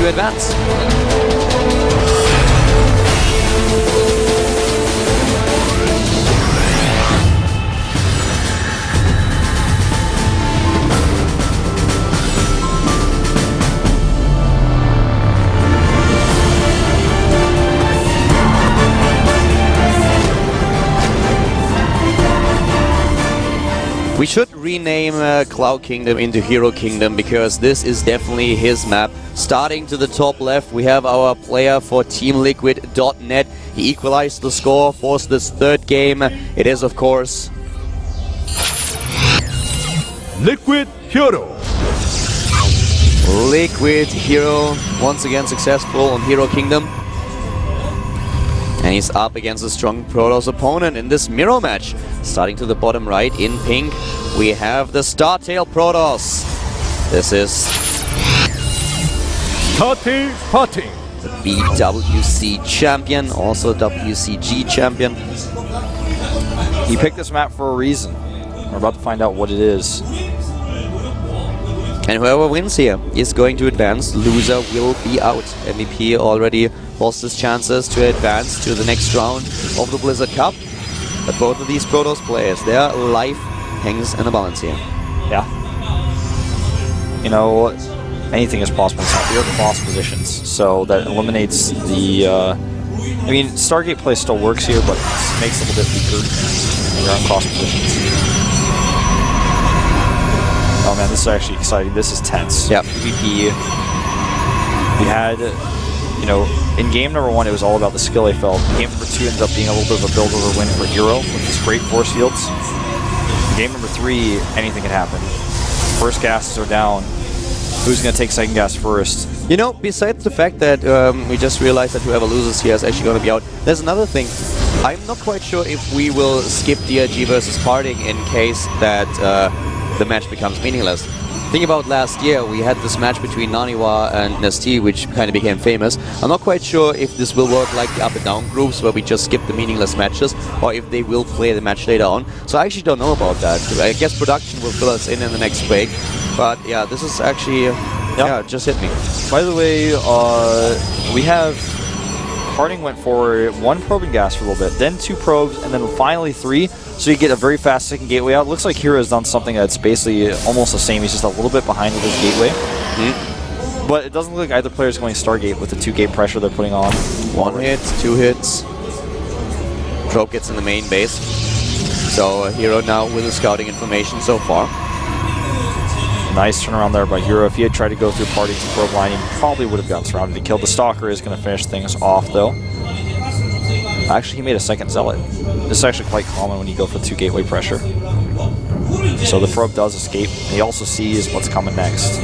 to advance. We should rename Cloud Kingdom into HerO Kingdom because this is definitely his map. Starting to the top left, we have our player for TeamLiquid.net. He equalized the score, forced this third game. It is, of course, Liquid HerO. Liquid HerO, once again successful on HerO Kingdom. And he's up against a strong Protoss opponent in this mirror match. Starting to the bottom right in pink, we have the Startail Protoss. This is PartinG. the BWC champion, also WCG champion. He picked this map for a reason. We're about to find out what it is. And whoever wins here is going to advance. Loser will be out. MVP already lost his chances to advance to the next round of the Blizzard Cup. But both of these Protoss players, their life hangs in a balance here. Yeah. You know, anything is possible. We are the boss positions, so that eliminates the... I mean, Stargate play still works here, but it makes it a little bit weaker when you're on cross positions. Oh man, this is actually exciting. This is tense. Yeah. PvP. We had, you know, in game number 1, it was all about the skill they felt. Game number 2 ended up being a little bit of a build-over win for HerO with these great force fields. In game number 3, anything can happen. First gases are down. Who's going to take second gas first? You know, besides the fact that we just realized that whoever loses here is actually going to be out, there's another thing. I'm not quite sure if we will skip DRG versus PartinG in case that the match becomes meaningless. Think about last year, we had this match between Naniwa and Nesty, which kind of became famous. I'm not quite sure if this will work like the up and down groups, where we just skip the meaningless matches, or if they will play the match later on. So I actually don't know about that. I guess production will fill us in the next break. But yeah, this is actually, yeah, just hit me. By the way, we have... PartinG went for 1 probe and gas for a little bit, then 2 probes, and then finally 3. So you get a very fast second gateway out. Looks like HerO has done something that's basically almost the same. He's just a little bit behind with his gateway. But it doesn't look like either player is going Stargate with the 2-gate pressure they're putting on. 1 hit, 2 hits. Probe gets in the main base. So HerO now with the scouting information so far. Nice turnaround there by HerO. If he had tried to go through PartinG's probe line, he probably would have gotten surrounded and killed. The Stalker is going to finish things off, though. Actually, he made a second Zealot. This is actually quite common when you go for 2 gateway pressure. So the probe does escape. He also sees what's coming next.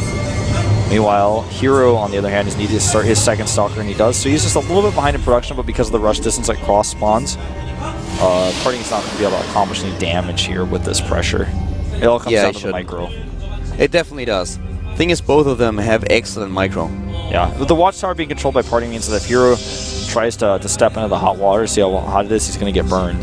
Meanwhile, HerO, on the other hand, is needed to start his second Stalker, and he does. So he's just a little bit behind in production, but because of the rush distance at cross spawns, PartinG's not going to be able to accomplish any damage here with this pressure. It all comes down to the micro. It definitely does. Thing is, both of them have excellent micro. Yeah, with the Watchtower being controlled by PartinG means that if HerO tries to step into the hot water, see how hot it is, he's going to get burned.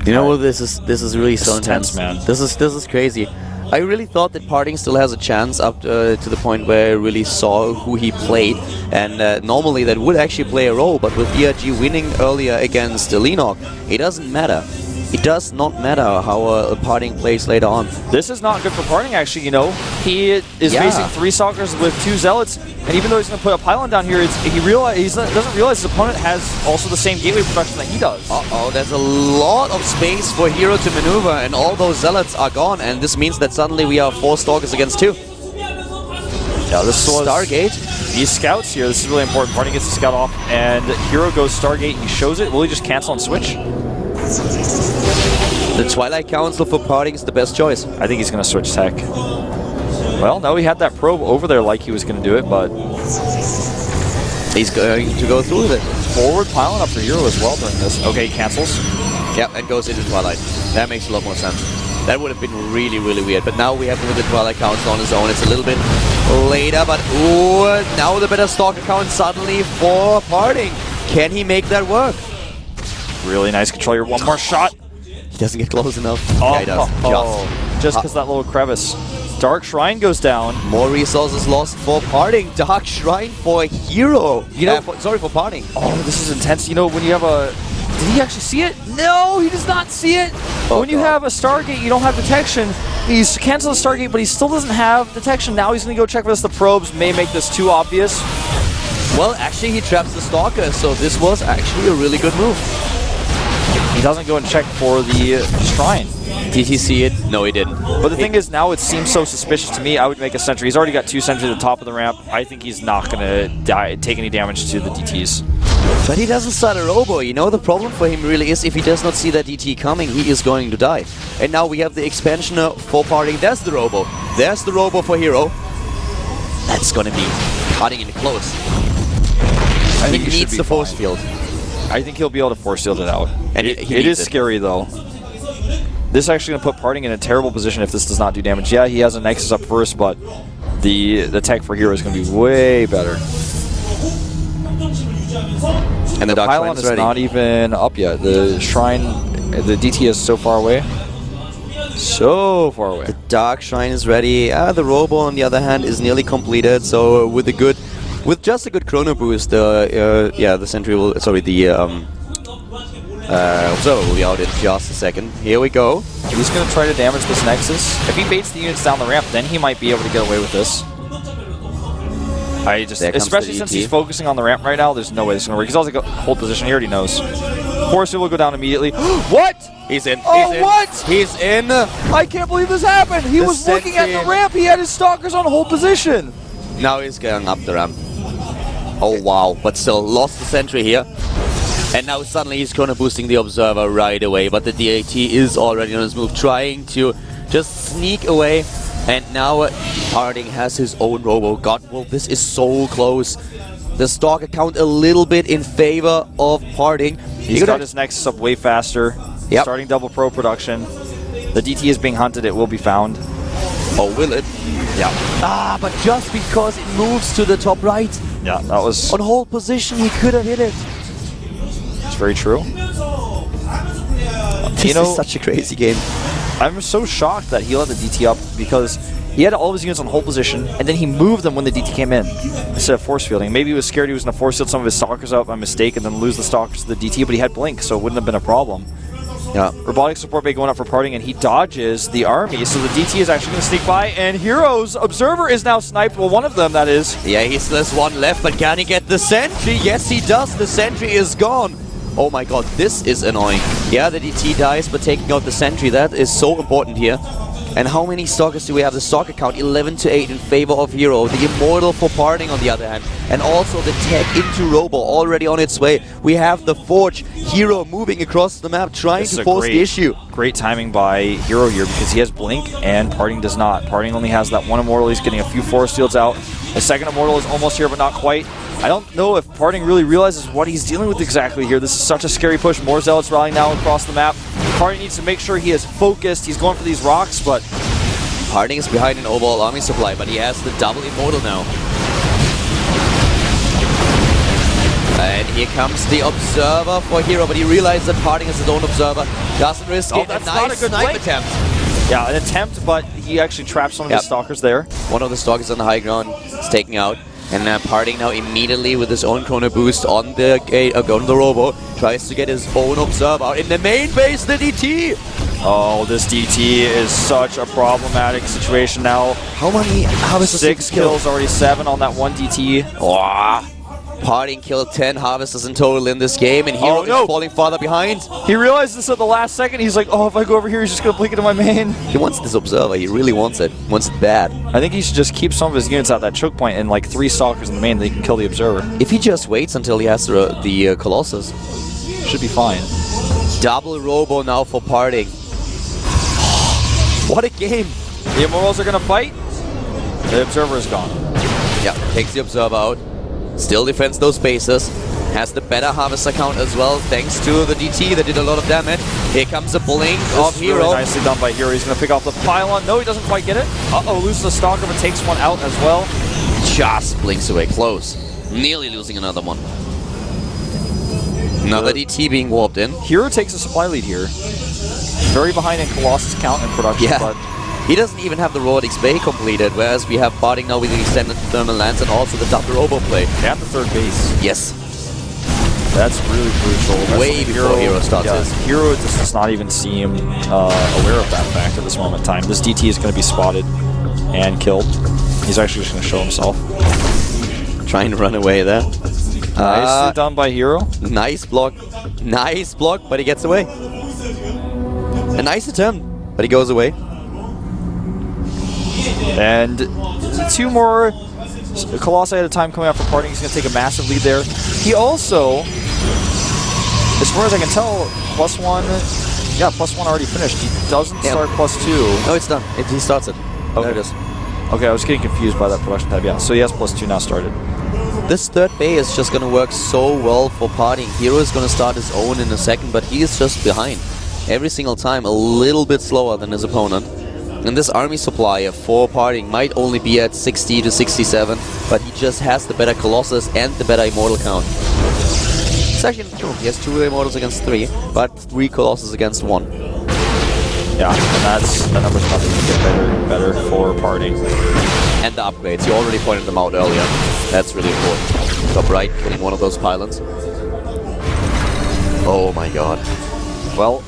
You know what? This is really so intense, man. This is crazy. I really thought that PartinG still has a chance up to the point where I really saw who he played, and normally that would actually play a role. But with DRG winning earlier against Lenok, it doesn't matter. It does not matter how PartinG plays later on. This is not good for PartinG, actually, you know. He is facing 3 Stalkers with 2 Zealots, and even though he's going to put a pylon down here, he doesn't realize his opponent has also the same gateway production that he does. Uh-oh, there's a lot of space for HerO to maneuver, and all those Zealots are gone, and this means that suddenly we are 4 Stalkers against 2. Yeah, this was Stargate. These scouts here, this is really important. PartinG gets the scout off, and HerO goes Stargate, and he shows it. Will he just cancel and switch? The Twilight Council for PartinG is the best choice. I think he's going to switch tech. Well, no, he had that probe over there like he was going to do it, but... he's going to go through with it. Forward pylon up for HerO as well during this. Okay, he cancels. Yeah, and goes into Twilight. That makes a lot more sense. That would have been really, really weird. But now we have him with the Twilight Council on his own. It's a little bit later, but ooh, now the better Stalker count suddenly for PartinG. Can he make that work? Really nice control here. One more shot. He doesn't get close enough. Oh, yeah, he does. just because that little crevice. Dark Shrine goes down. More resources lost for PartinG. Dark Shrine for HerO. You know, sorry, for PartinG. Oh, this is intense. You know, when you have a... Did he actually see it? No, he does not see it. Oh, when you have a Stargate, you don't have detection. He's canceled the Stargate, but he still doesn't have detection. Now he's going to go check for this. The probes may make this too obvious. Well, actually, he traps the Stalker, so this was actually a really good move. He doesn't go and check for the Shrine. Did he see it? No, he didn't. But the thing is, now it seems so suspicious to me. I would make a sentry. He's already got 2 sentries at the top of the ramp. I think he's not going to take any damage to the DTs. But he doesn't start a robo. You know, the problem for him really is if he does not see that DT coming, he is going to die. And now we have the expansioner for PartinG. There's the robo. There's the robo for HerO. That's going to be cutting it close. I think he needs the force field. I think he'll be able to force field it out. And it is scary, though. This is actually going to put PartinG in a terrible position if this does not do damage. Yeah, he has a Nexus up first, but the tech for HerO is going to be way better. And the Dark pylon Shrine's is ready. not even up yet. The Shrine, the DT is so far away. So far away. The Dark Shrine is ready. The robo, on the other hand, is nearly completed. So with just a good chrono boost, the sentry will. Sorry, the observer will be out in just a second. Here we go. He's going to try to damage this Nexus. If he baits the units down the ramp, then he might be able to get away with this. Especially since he's focusing on the ramp right now, there's no way this is going to work. He's also got hold position. He already knows. Force field will go down immediately. What? He's in. Oh, what? He's in. I can't believe this happened. He was looking at the ramp. He had his stalkers on hold position. Now he's going up the ramp. Oh, wow. But still, lost the sentry here. And now suddenly he's chrono boosting the observer right away. But the DAT is already on his move, trying to just sneak away. And now PartinG has his own robo. God, well, this is so close. The stock account a little bit in favor of PartinG. He's got his Nexus up way faster. Yep. Starting double pro production. The DT is being hunted. It will be found. Oh, will it? Yeah. But just because it moves to the top right. Yeah, that was... On hold position, he could have hit it. It's very true. This is such a crazy game. I'm so shocked that he let the DT up because he had all of his units on hold position and then he moved them when the DT came in instead of force fielding. Maybe he was scared he was going to force field some of his stalkers out by mistake and then lose the stalkers to the DT, but he had blink, so it wouldn't have been a problem. Yeah. Robotic support bay going up for PartinG, and he dodges the army, so the DT is actually going to sneak by, and HerO's observer is now sniped. Well, one of them, that is. Yeah, there's one left, but can he get the sentry? Yes, he does. The sentry is gone. Oh my god, this is annoying. Yeah, the DT dies, but taking out the sentry, that is so important here. And how many stalkers do we have? The stalker count 11-8 in favor of HerO. The Immortal for PartinG on the other hand. And also the tech into Robo already on its way. We have the Forge. HerO moving across the map, trying to force the issue. Great timing by HerO here because he has Blink and PartinG does not. PartinG only has that one Immortal. He's getting a few force fields out. The second Immortal is almost here, but not quite. I don't know if PartinG really realizes what he's dealing with exactly here. This is such a scary push. More Zealots rallying now across the map. PartinG needs to make sure he is focused. He's going for these rocks, but... PartinG is behind an overall army supply, but he has the double Immortal now. And here comes the Observer for HerO, but he realizes that PartinG has his own Observer. Doesn't risk it. That's a not nice a good snipe blink. attempt. Yeah, an attempt, but he actually traps one of his stalkers there. One of the stalkers on the high ground is taken out. And PartinG now immediately with his own chrono boost on the Robo tries to get his own observer out in the main base, the DT. Oh, this DT is such a problematic situation now. How many? Harvesters? 6 kills, already 7 on that one DT. Oh, PartinG killed 10 Harvesters in total in this game, and HerO is falling farther behind. He realized this at the last second. He's like, oh, if I go over here, he's just going to blink into my main. He wants this observer. He really wants it. Wants it bad. I think he should just keep some of his units at that choke point and like 3 stalkers in the main. They can kill the observer. If he just waits until he has the Colossus, should be fine. Double Robo now for PartinG. What a game. The Immortals are going to fight. The observer is gone. Yeah, takes the observer out. Still defends those bases. Has the better Harvester count as well, thanks to the DT that did a lot of damage. Here comes a blink of HerO. Really nicely done by HerO. He's going to pick off the pylon. No, he doesn't quite get it. Uh-oh, loses a stalker, but takes one out as well. Just blinks away, close. Nearly losing another one. Another DT being warped in. HerO takes a supply lead here. Very behind in Colossus count and production, but He doesn't even have the Robotics Bay completed, whereas we have PartinG now with the extended thermal lance and also the double robo play. And the third base. Yes. That's really crucial. That's Way before HerO starts his. HerO does not even seem aware of that fact at this moment in time. This DT is going to be spotted and killed. He's actually just going to show himself. Trying to run away there. Nicely done by HerO. Nice block. Nice block, but he gets away. A nice attempt, but he goes away. And 2 more Colossi at a time coming out for PartinG. He's going to take a massive lead there. He also, as far as I can tell, +1. Yeah, +1 already finished. He doesn't start +2. No, it's done. He starts it. Okay. There it is. Okay, I was getting confused by that production tab. Yeah, so he has +2 now started. This third bay is just going to work so well for PartinG. HerO is going to start his own in a second, but he is just behind. Every single time, a little bit slower than his opponent. And this army supply for PartinG might only be at 60 to 67, but he just has the better Colossus and the better Immortal count. It's actually true. He has 2 Immortals against 3, but 3 Colossus against 1. Yeah, and that number's about to get better and better for PartinG. And the upgrades. You already pointed them out earlier. That's really important. Top right, killing one of those pylons. Oh my god. Well,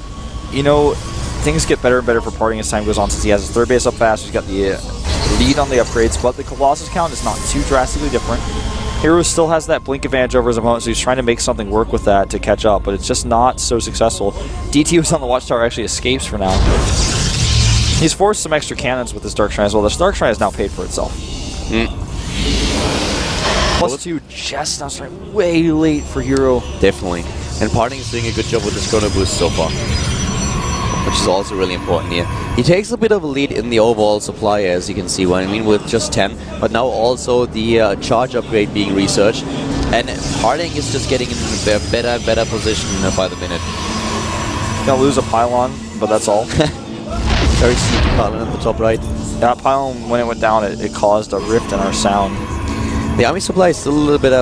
you know, things get better and better for PartinG as time goes on, since he has his third base up fast. He's got the lead on the upgrades, but the Colossus count is not too drastically different. HerO still has that blink advantage over his opponent, so he's trying to make something work with that to catch up, but it's just not so successful. DT, who's on the Watchtower, actually escapes for now. He's forced some extra cannons with this Dark Shrine as well. The Dark Shrine has now paid for itself. +2 just now starting way late for HerO. Definitely. And PartinG is doing a good job with his chrono boost so far, which is also really important here. He takes a bit of a lead in the overall supply, as you can see, with just 10, but now also the charge upgrade being researched, and PartinG is just getting in a better and better position by the minute. Gonna lose a pylon, but that's all. Very sneaky pylon at the top right. That pylon, when it went down, it caused a rift in our sound. The army supply is still a little bit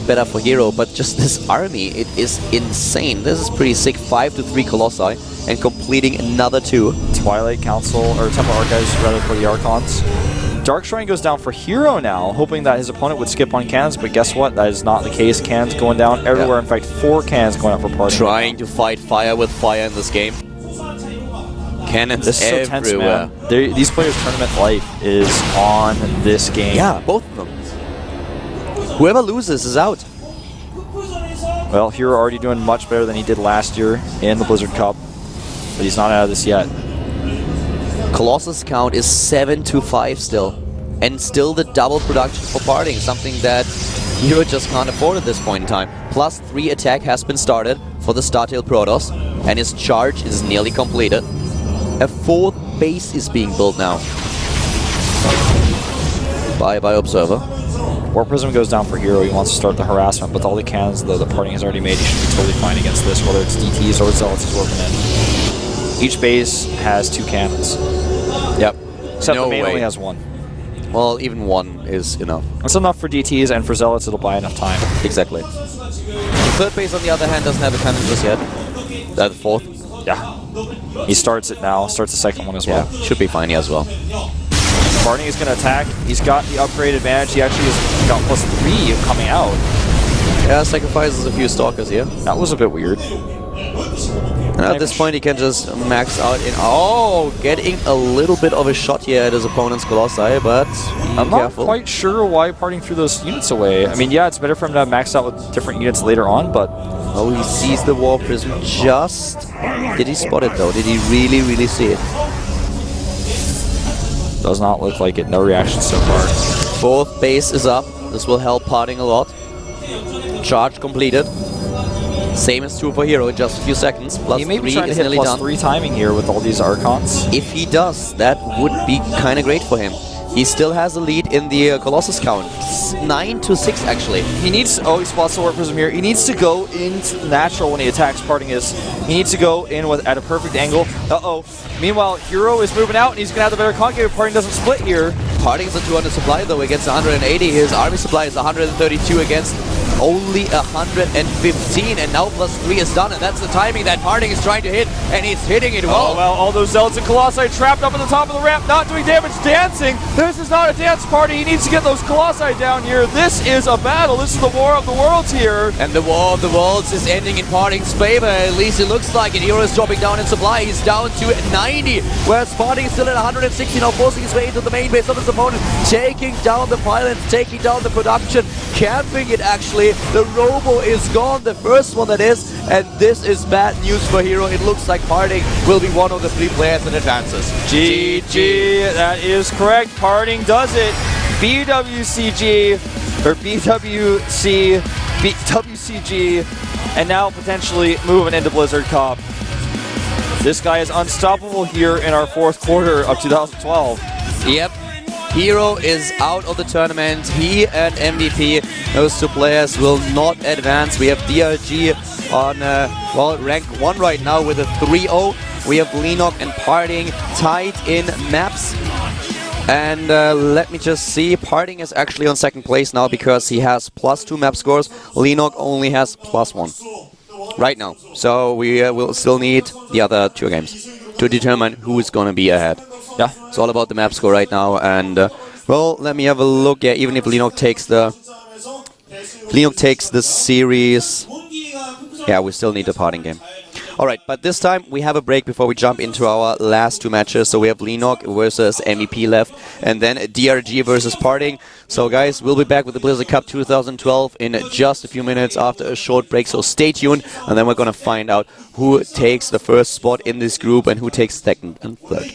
better for HerO, but just this army, it is insane. This is pretty sick. 5 to 3 Colossi and completing another 2. Twilight Council, or Temple Archives rather, for the Archons. Dark Shrine goes down for HerO now, hoping that his opponent would skip on cannons, but guess what? That is not the case. Cannons going down everywhere. In fact, 4 cannons going out for PartinG. Trying to fight fire with fire in this game. Cannons this is everywhere. So tense, man. These players' tournament life is on this game. Yeah, both of them. Whoever loses is out. Well, HerO already doing much better than he did last year in the Blizzard Cup, but he's not out of this yet. Colossus count is 7 to 5 still, and still the double production for PartinG, something that HerO just can't afford at this point in time. +3 attack has been started for the Startail Protoss, and his charge is nearly completed. A 4th base is being built now by Observer. War Prism goes down for HerO. He wants to start the harassment, but all the cannons though the PartinG has already made, he should be totally fine against this, whether it's DTs or Zealots he's working in. Each base has 2 cannons. Yep. Except the main only has 1. Well, even 1 is enough. That's enough for DTs, and for Zealots it'll buy enough time. Exactly. The 3rd base, on the other hand, doesn't have a cannon just yet. The 4th. Yeah. He starts it now, starts the 2nd one as well. Yeah, should be fine here as well. PartinG is going to attack. He's got the upgrade advantage. He actually has got +3 coming out. Yeah, sacrifices a few Stalkers here. That was a bit weird. And at this point he can just max out in... Oh, getting a little bit of a shot here at his opponent's Colossi, but I'm not quite sure why PartinG threw those units away. I mean, yeah, it's better for him to max out with different units later on, but... Oh, he sees the War Prism just... Did he spot it though? Did he really, really see it? Does not look like it. No reaction so far. 4th base is up. This will help PartinG a lot. Charge completed. Same is true for HerO in just a few seconds. He may be +3 trying to is hit nearly done. +3 timing here with all these Archons. If he does, that would be kind of great for him. He still has a lead in the Colossus count. 9 to 6 actually. He needs... Oh, he spots the Warp Prism here. He needs to go into natural when he attacks. PartinG he needs to go in with at a perfect angle. Uh-oh. Meanwhile, HerO is moving out, and he's going to have the better concave if PartinG doesn't split here. PartinG is a 200 supply though against 180. His army supply is 132 against only 115, and now +3 is done, and that's the timing that PartinG is trying to hit, and he's hitting it well. Oh, well, all those Zealots and Colossi trapped up at the top of the ramp, not doing damage, dancing. This is not a dance party. He needs to get those Colossi down here. This is a battle. This is the War of the Worlds here. And the War of the Worlds is ending in PartinG's favor. At least it looks like it. HerO is dropping down in supply. He's down to 90, whereas PartinG is still at 160, now forcing his way into the main base of his opponent, taking down the pylons, taking down the production, camping it actually. The Robo is gone, the first one that is, and this is bad news for HerO. It looks like PartinG will be one of the 3 players that advances. GG, that is correct. PartinG does it. BWCG, or WCG, and now potentially moving into Blizzard Cup. This guy is unstoppable here in our 4th quarter of 2012. Yep. HerO is out of the tournament. He and MVP, those 2 players, will not advance. We have DRG on well, rank 1 right now with a 3-0. We have Lenok and PartinG tied in maps. And let me just see, PartinG is actually on 2nd place now because he has +2 map scores. Lenok only has +1 right now. So we will still need the other 2 games to determine who is going to be ahead. Yeah, it's all about the map score right now. And well, let me have a look. Yeah, even if Lenok takes the series, yeah, we still need the PartinG game. Alright, but this time we have a break before we jump into our last 2 matches. So we have Lenok versus MVP left, and then DRG versus PartinG. So guys, we'll be back with the Blizzard Cup 2012 in just a few minutes after a short break, so stay tuned, and then we're gonna find out who takes the first spot in this group and who takes 2nd and 3rd.